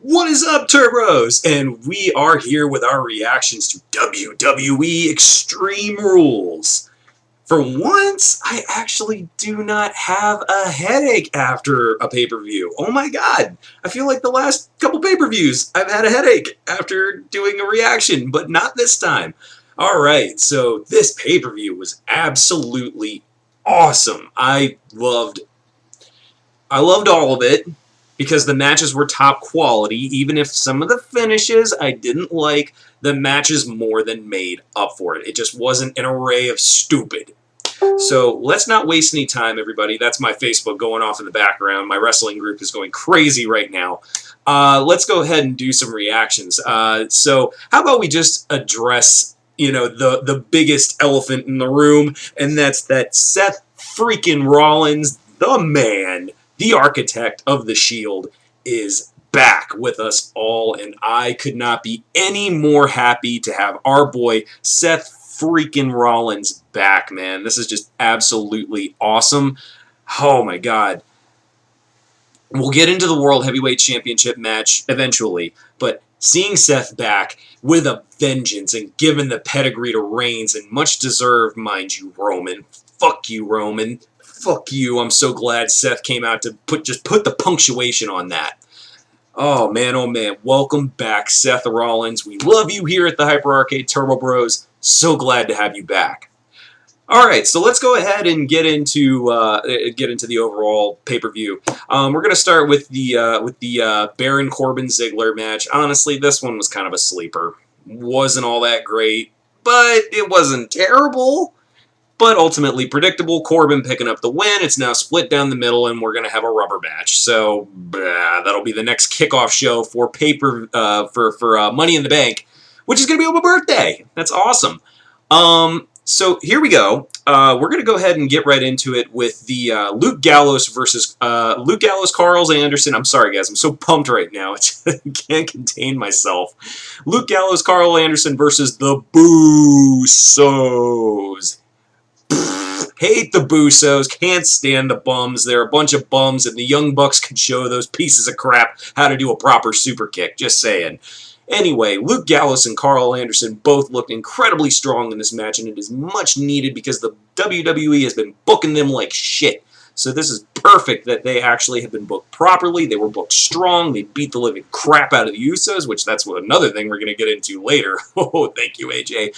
What is up, Turbos? And we are here with our reactions to WWE Extreme Rules. For once, I actually do not have a headache after a pay-per-view. Oh my god, I feel like the last couple pay-per-views I've had a headache after doing a reaction, but not this time. Alright, so this pay-per-view was absolutely awesome. I loved all of it because the matches were top quality. Even if some of the finishes I didn't like, the matches more than made up for it. It just wasn't an array of stupid. So let's not waste any time, everybody. That's my Facebook going off in the background. My wrestling group is going crazy right now. Let's go ahead and do some reactions. So how about we just address, the biggest elephant in the room, and that's that Seth freaking Rollins, the man, the architect of the Shield, is back with us all, and I could not be any more happy to have our boy Seth freaking Rollins back, man. This is just absolutely awesome. Oh my god. We'll get into the World Heavyweight Championship match eventually, but seeing Seth back with a vengeance and given the pedigree to Reigns, and much deserved, mind you, Roman. Fuck you, Roman. Fuck you. I'm so glad Seth came out to put the punctuation on that. Oh man, welcome back, Seth Rollins. We love you here at the Hyper Arcade Turbo Bros. So glad to have you back. All right, so let's go ahead and get into the overall pay-per-view. We're gonna start with the Baron Corbin Ziggler match. Honestly, this one was kind of a sleeper. Wasn't all that great, but it wasn't terrible. But ultimately predictable. Corbin picking up the win. It's now split down the middle, and we're gonna have a rubber match. So that'll be the next kickoff show for Money in the Bank, which is gonna be on my birthday. That's awesome. So here we go. We're gonna go ahead and get right into it with the Luke Gallows versus Luke Gallows, Carl Anderson. I'm sorry, guys. I'm so pumped right now. I can't contain myself. Luke Gallows, Carl Anderson versus the Boosos. Hate the Boosos, can't stand the bums. They're a bunch of bums, and the Young Bucks could show those pieces of crap how to do a proper super kick, just saying. Anyway, Luke Gallows and Carl Anderson both looked incredibly strong in this match, and it is much needed because the WWE has been booking them like shit. So this is perfect that they actually have been booked properly. They were booked strong. They beat the living crap out of the Usos, which that's another thing we're going to get into later. Oh, thank you, AJ.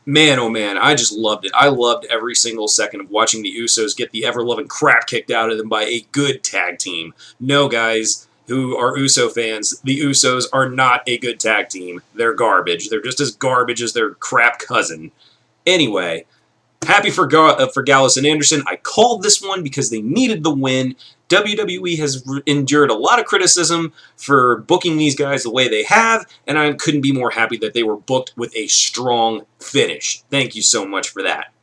Man, oh man, I just loved it. I loved every single second of watching the Usos get the ever-loving crap kicked out of them by a good tag team. No, guys who are Uso fans, the Usos are not a good tag team. They're garbage. They're just as garbage as their crap cousin. Anyway, happy for Gallows and Anderson. I called this one because they needed the win. WWE has endured a lot of criticism for booking these guys the way they have, and I couldn't be more happy that they were booked with a strong finish. Thank you so much for that.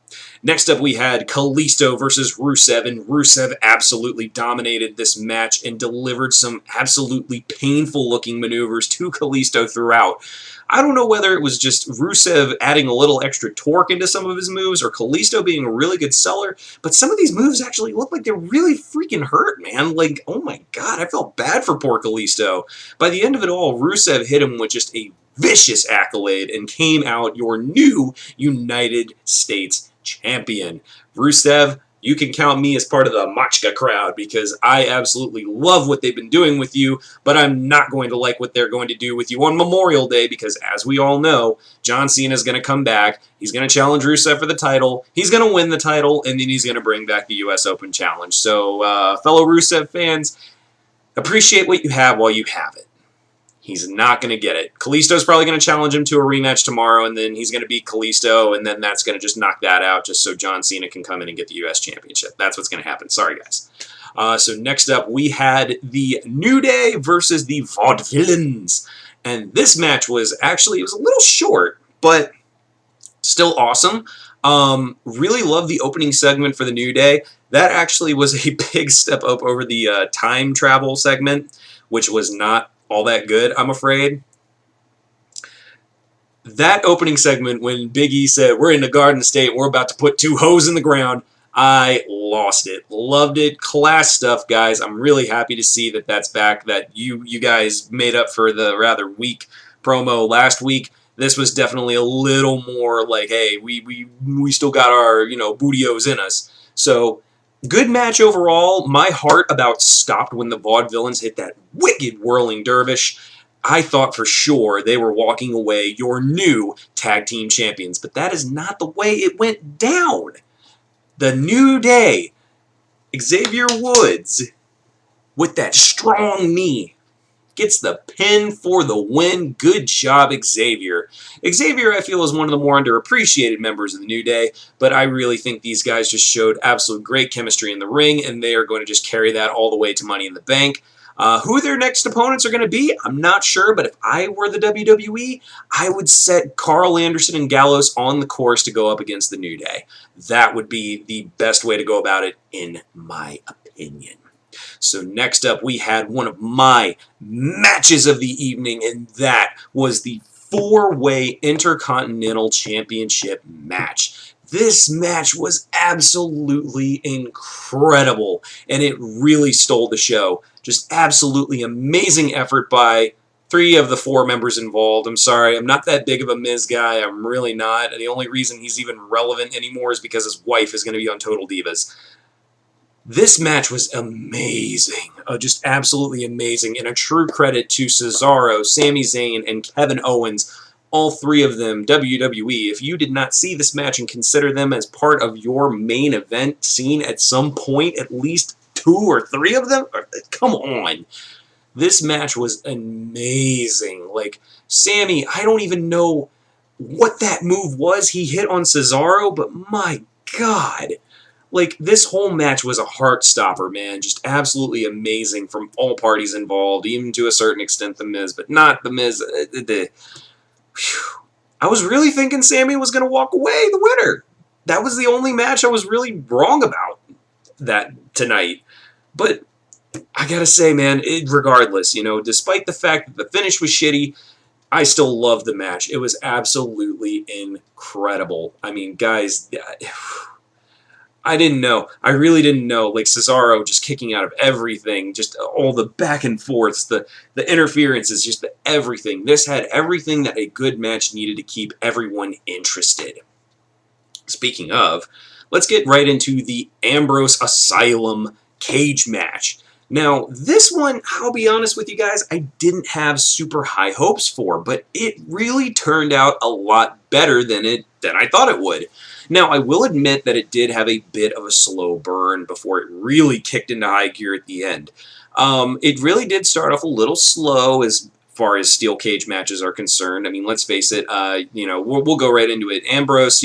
Next up, we had Kalisto versus Rusev, and Rusev absolutely dominated this match and delivered some absolutely painful-looking maneuvers to Kalisto throughout. I don't know whether it was just Rusev adding a little extra torque into some of his moves or Kalisto being a really good seller, but some of these moves actually look like they really freaking hurt, man. Like, oh my god, I felt bad for poor Kalisto. By the end of it all, Rusev hit him with just a vicious accolade and came out your new United States champion. Rusev, you can count me as part of the Machka crowd because I absolutely love what they've been doing with you, but I'm not going to like what they're going to do with you on Memorial Day because, as we all know, John Cena is going to come back. He's going to challenge Rusev for the title. He's going to win the title, and then he's going to bring back the U.S. Open Challenge. So, fellow Rusev fans, appreciate what you have while you have it. He's not going to get it. Kalisto's probably going to challenge him to a rematch tomorrow, and then he's going to beat Kalisto, and then that's going to just knock that out just so John Cena can come in and get the U.S. Championship. That's what's going to happen. Sorry, guys. So next up, we had the New Day versus the Vaudevillains. And this match was actually, it was a little short, but still awesome. Really love the opening segment for the New Day. That actually was a big step up over the time travel segment, which was not all that good, I'm afraid. That opening segment when Big E said, "We're in the Garden State, we're about to put two hoes in the ground," I lost it. Loved it. Class stuff, guys. I'm really happy to see that that's back, that you guys made up for the rather weak promo last week. This was definitely a little more like, hey, we still got our, bootios in us. So, good match overall. My heart about stopped when the Vaudevillains hit that wicked whirling dervish. I thought for sure they were walking away your new tag team champions, but that is not the way it went down. The New Day, Xavier Woods, with that strong knee, gets the pin for the win. Good job, Xavier. Xavier, I feel, is one of the more underappreciated members of the New Day, but I really think these guys just showed absolute great chemistry in the ring, and they are going to just carry that all the way to Money in the Bank. Who their next opponents are going to be, I'm not sure, but if I were the WWE, I would set Carl Anderson and Gallows on the course to go up against the New Day. That would be the best way to go about it, in my opinion. So next up, we had one of my matches of the evening, and that was the 4-way Intercontinental Championship match. This match was absolutely incredible, and it really stole the show. Just absolutely amazing effort by 3 of the 4 members involved. I'm sorry, I'm not that big of a Miz guy. I'm really not. The only reason he's even relevant anymore is because his wife is going to be on Total Divas. This match was amazing, just absolutely amazing, and a true credit to Cesaro, Sami Zayn, and Kevin Owens, all 3 of them, WWE. If you did not see this match and consider them as part of your main event scene at some point, at least 2 or 3 of them, come on. This match was amazing. Like, Sami, I don't even know what that move was he hit on Cesaro, but my God. Like, this whole match was a heart stopper, man. Just absolutely amazing from all parties involved, even to a certain extent the Miz, but not the Miz. I was really thinking Sami was going to walk away the winner. That was the only match I was really wrong about that tonight. But I gotta say, man, regardless, despite the fact that the finish was shitty, I still loved the match. It was absolutely incredible. I mean, guys, I didn't know. I really didn't know. Like, Cesaro just kicking out of everything, just all the back and forths, the interferences, just everything. This had everything that a good match needed to keep everyone interested. Speaking of, let's get right into the Ambrose Asylum cage match. Now, this one, I'll be honest with you guys, I didn't have super high hopes for, but it really turned out a lot better than I thought it would. Now, I will admit that it did have a bit of a slow burn before it really kicked into high gear at the end. It really did start off a little slow as far as steel cage matches are concerned. I mean, let's face it, we'll go right into it. Ambrose,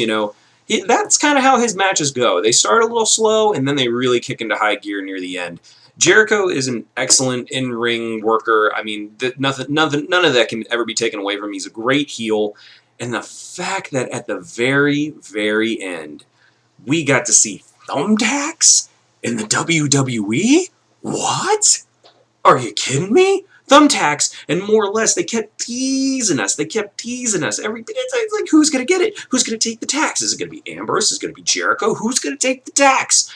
that's kind of how his matches go. They start a little slow, and then they really kick into high gear near the end. Jericho is an excellent in-ring worker. I mean, none of that can ever be taken away from him. He's a great heel. And the fact that at the very, very end, we got to see thumbtacks in the WWE? What? Are you kidding me? Thumbtacks, and more or less, they kept teasing us. It's like, who's going to get it? Who's going to take the tacks? Is it going to be Ambrose? Is it going to be Jericho? Who's going to take the tacks?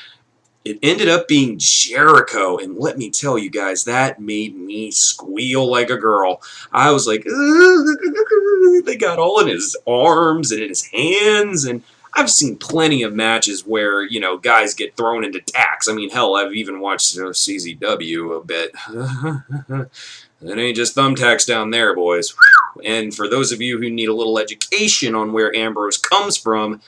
It ended up being Jericho, and let me tell you guys, that made me squeal like a girl. I was like, they got all in his arms and in his hands, and I've seen plenty of matches where, guys get thrown into tacks. I mean, hell, I've even watched CZW a bit. It ain't just thumbtacks down there, boys. And for those of you who need a little education on where Ambrose comes from,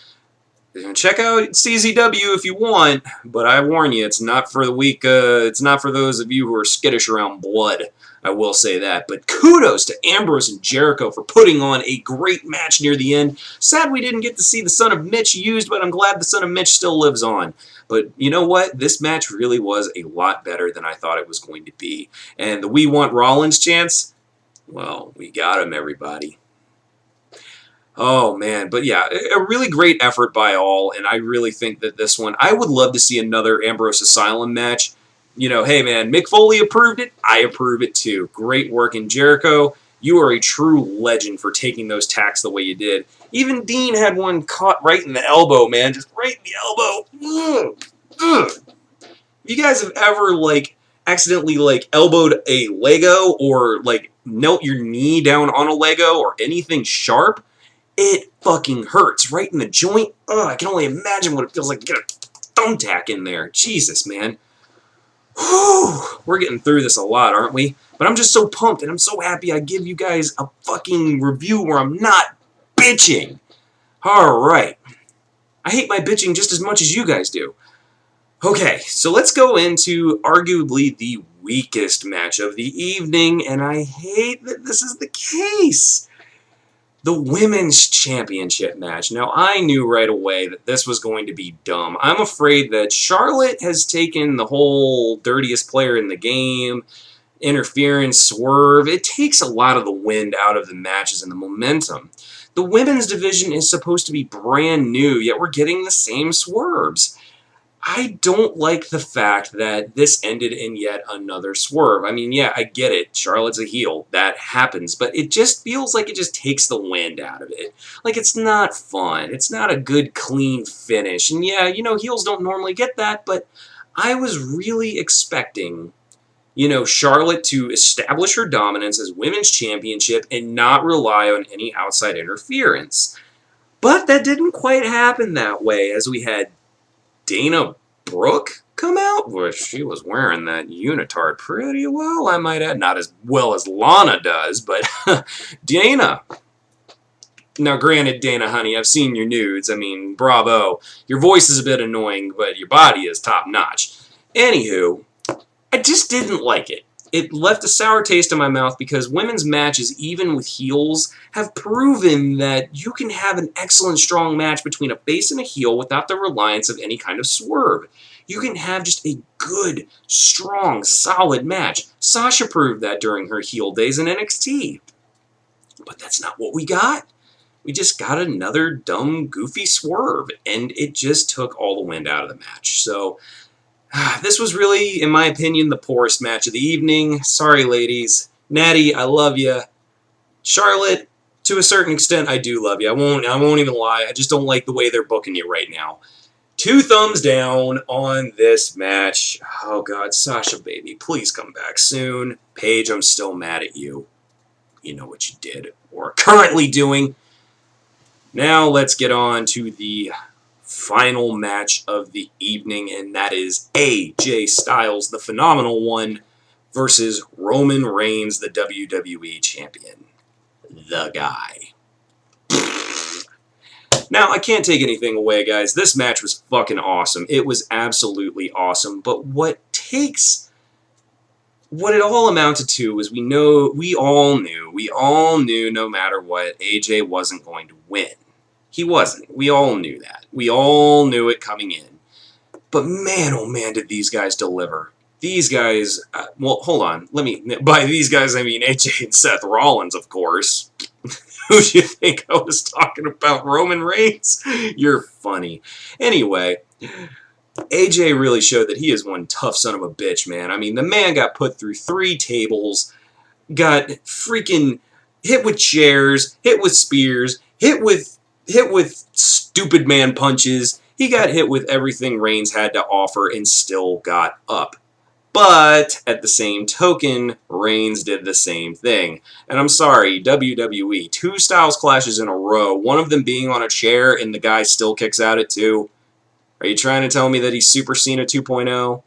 check out CZW if you want, but I warn you, it's not for the weak. It's not for those of you who are skittish around blood. I will say that. But kudos to Ambrose and Jericho for putting on a great match near the end. Sad we didn't get to see the Son of Mitch used, but I'm glad the Son of Mitch still lives on. But you know what? This match really was a lot better than I thought it was going to be. And the We Want Rollins chants, well, we got him, everybody. Oh, man. But yeah, a really great effort by all, and I really think that this one, I would love to see another Ambrose Asylum match. Hey, man, Mick Foley approved it. I approve it, too. Great work in Jericho. You are a true legend for taking those tacks the way you did. Even Dean had one caught right in the elbow, man. Just right in the elbow. Ugh. Ugh. If you guys have ever, like, accidentally, like, elbowed a Lego or, like, knelt your knee down on a Lego or anything sharp, it fucking hurts right in the joint. Ugh, I can only imagine what it feels like to get a thumbtack in there. Jesus, man. Whew. We're getting through this a lot, aren't we? But I'm just so pumped, and I'm so happy I give you guys a fucking review where I'm not bitching. Alright. I hate my bitching just as much as you guys do. Okay, so let's go into arguably the weakest match of the evening, and I hate that this is the case. The Women's Championship match. Now, I knew right away that this was going to be dumb. I'm afraid that Charlotte has taken the whole dirtiest player in the game, interference, swerve. It takes a lot of the wind out of the matches and the momentum. The women's division is supposed to be brand new, yet we're getting the same swerves. I don't like the fact that this ended in yet another swerve. I mean, yeah, I get it. Charlotte's a heel. That happens. But it just feels like it just takes the wind out of it. Like, it's not fun. It's not a good, clean finish. And yeah, you know, heels don't normally get that, but I was really expecting, you know, Charlotte to establish her dominance as women's championship and not rely on any outside interference. But that didn't quite happen that way, as we had Dana Brooke come out, where she was wearing that unitard pretty well, I might add. Not as well as Lana does, but Dana. Now, granted, Dana, honey, I've seen your nudes. I mean, bravo. Your voice is a bit annoying, but your body is top-notch. Anywho, I just didn't like it. It left a sour taste in my mouth because women's matches, even with heels, have proven that you can have an excellent, strong match between a face and a heel without the reliance of any kind of swerve. You can have just a good, strong, solid match. Sasha proved that during her heel days in NXT. But that's not what we got. We just got another dumb, goofy swerve, and it just took all the wind out of the match. So this was really, in my opinion, the poorest match of the evening. Sorry, ladies. Natty, I love you. Charlotte, to a certain extent, I do love you. I won't even lie. I just don't like the way they're booking you right now. 2 thumbs down on this match. Oh, God, Sasha, baby, please come back soon. Paige, I'm still mad at you. You know what you did or are currently doing. Now let's get on to the final match of the evening, and that is AJ Styles, the Phenomenal One, versus Roman Reigns, the WWE Champion. The guy. Now, I can't take anything away, guys. This match was fucking awesome. It was absolutely awesome, but what it all amounted to was we all knew no matter what, AJ wasn't going to win. He wasn't. We all knew that. We all knew it coming in. But man, oh man, did these guys deliver. These guys, well, hold on. By these guys, I mean AJ and Seth Rollins, of course. Who do you think I was talking about? Roman Reigns? You're funny. Anyway, AJ really showed that he is one tough son of a bitch, man. I mean, the man got put through 3 tables, got freaking hit with chairs, hit with spears, hit with stupid man punches. He got hit with everything Reigns had to offer and still got up. But at the same token, Reigns did the same thing. And I'm sorry, WWE, 2 Styles clashes in a row, one of them being on a chair and the guy still kicks out at 2. Are you trying to tell me that he's Super Cena 2.0?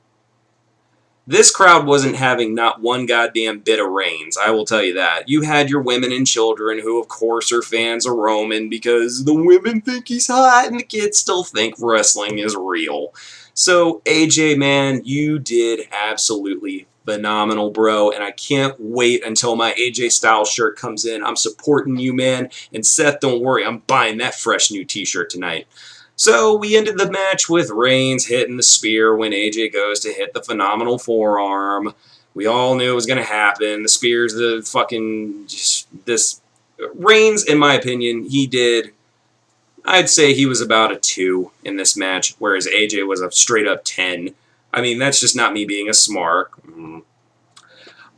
This crowd wasn't having not one goddamn bit of Reigns, I will tell you that. You had your women and children who, of course, are fans of Roman because the women think he's hot and the kids still think wrestling is real. So, AJ, man, you did absolutely phenomenal, bro, and I can't wait until my AJ Styles shirt comes in. I'm supporting you, man, and Seth, don't worry, I'm buying that fresh new t-shirt tonight. So we ended the match with Reigns hitting the spear when AJ goes to hit the phenomenal forearm. We all knew it was going to happen. The spear's the fucking... Reigns, in my opinion, I'd say he was about a 2 in this match, whereas AJ was a straight-up 10. I mean, that's just not me being a smart.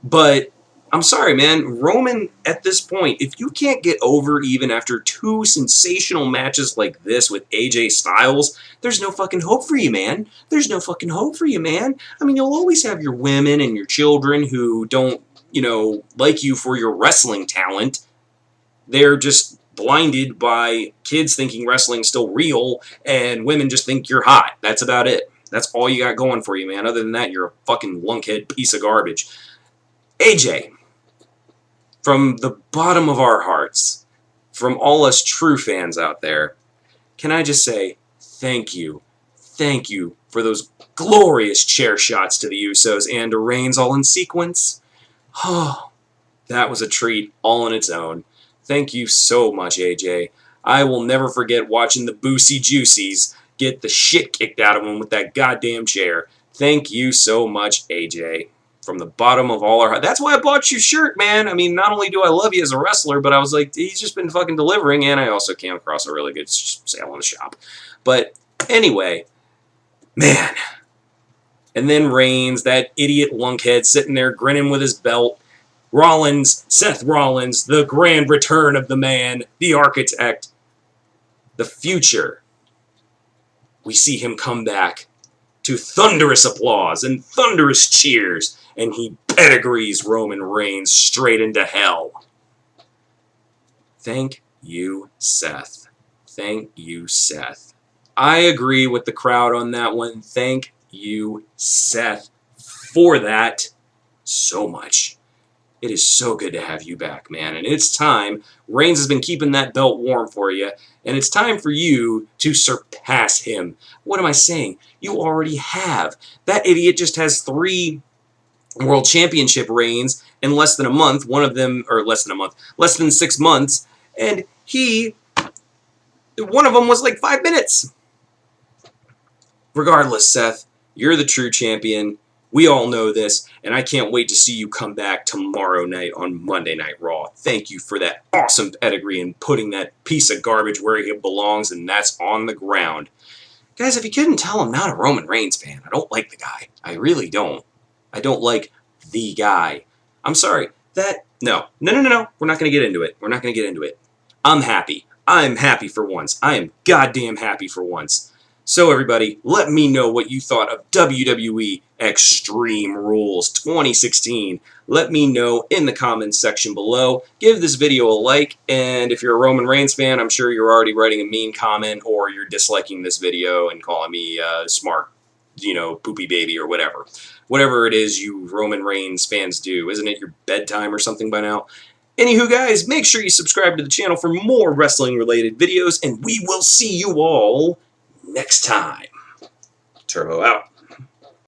But I'm sorry, man. Roman, at this point, if you can't get over even after 2 sensational matches like this with AJ Styles, there's no fucking hope for you, man. There's no fucking hope for you, man. I mean, you'll always have your women and your children who don't, like you for your wrestling talent. They're just blinded by kids thinking wrestling's still real, and women just think you're hot. That's about it. That's all you got going for you, man. Other than that, you're a fucking lunkhead piece of garbage. AJ, from the bottom of our hearts, from all us true fans out there, can I just say thank you. Thank you for those glorious chair shots to the Usos and to Reigns all in sequence. Oh, that was a treat all on its own. Thank you so much, AJ. I will never forget watching the Boosie Juicies get the shit kicked out of them with that goddamn chair. Thank you so much, AJ. From the bottom of all our hearts. That's why I bought your shirt, man. I mean, not only do I love you as a wrestler, but I was like, he's just been fucking delivering, and I also came across a really good sale in the shop. But anyway, man. And then Reigns, that idiot lunkhead sitting there grinning with his belt. Rollins, Seth Rollins, the grand return of the man, the architect, the future. We see him come back to thunderous applause and thunderous cheers, and he pedigrees Roman Reigns straight into hell. Thank you, Seth. Thank you, Seth. I agree with the crowd on that one. Thank you, Seth, for that so much. It is so good to have you back, man. And it's time. Reigns has been keeping that belt warm for you. And it's time for you to surpass him. What am I saying? You already have. That idiot just has 3 World Championship reigns in less than a month. One of them, or less than a month, less than 6 months. And one of them was like 5 minutes. Regardless, Seth, you're the true champion. We all know this, and I can't wait to see you come back tomorrow night on Monday Night Raw. Thank you for that awesome pedigree and putting that piece of garbage where it belongs, and that's on the ground. Guys, if you couldn't tell, I'm not a Roman Reigns fan. I don't like the guy. I really don't. I don't like the guy. I'm sorry. No. We're not going to get into it. We're not going to get into it. I'm happy. I'm happy for once. I am goddamn happy for once. So everybody, let me know what you thought of WWE Extreme Rules 2016. Let me know in the comments section below. Give this video a like, and if you're a Roman Reigns fan, I'm sure you're already writing a mean comment, or you're disliking this video and calling me smart, poopy baby or whatever. Whatever it is you Roman Reigns fans do. Isn't it your bedtime or something by now? Anywho, guys, make sure you subscribe to the channel for more wrestling-related videos, and we will see you all next time. Turbo out.